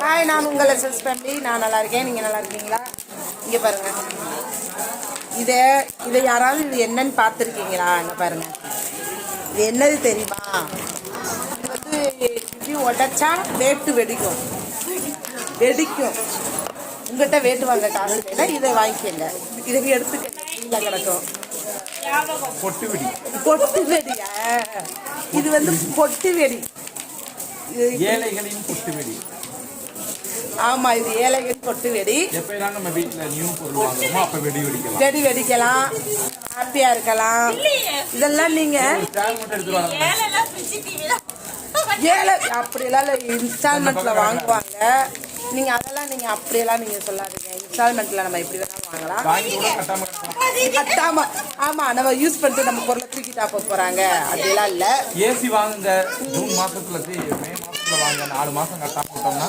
Hi, நான் உங்கள் SS family. நான் நல்லா இருக்கேன். நீங்கள் நல்லா இருக்கீங்களா? இங்கே பாருங்கள், இதை யாராவது இது என்னன்னு பார்த்துருக்கீங்களா? இங்கே பாருங்கள், இது என்னது தெரியுமா? இது வந்து இப்படி உடச்சா வேட்டு வெடிக்கும். உங்கள்கிட்ட வேட்டு வாங்க காசு இல்லைன்னா இதை வாங்கிக்கங்க. இதை எடுத்துக்கங்க, கீழே கிடக்கும். பொட்டு வெடியா? இது வந்து பொட்டு வெடி, ஏழைகளின் பொட்டு வெடி. ஆமா, இது ஏழைகளின் பொட்டு வெடி. எப்பெல்லாம் நம்ம வீட்டுல நியூ பொருள் வாங்குறோமோ அப்ப வெடி வெடிக்கலாம், ஹாப்பியா இருக்கலாம். இதெல்லாம் நீங்க ஏழை அப்படியெல்லாம் இன்ஸ்டால்மெண்ட்ல வாங்குவாங்க. நீங்க அதெல்லாம் நீங்க அப்படியெல்லாம் நீங்க சொல்லாதீங்க. இன்ஸ்டால்மெண்ட்ல நம்ம எப்படி வேணாலும் வாங்கலாம். கட்டாம ஆமா, நம்ம யூஸ் பண்ணிட்டு நம்ம பொருளை தூக்கிட்டா போறாங்க. அப்படியெல்லாம் இல்ல. ஏசி வாங்குங்க, ஜூன் மாசத்துல மே மாசத்துல வாங்க, 4 மாசம் கட்டாம விட்டோம்னா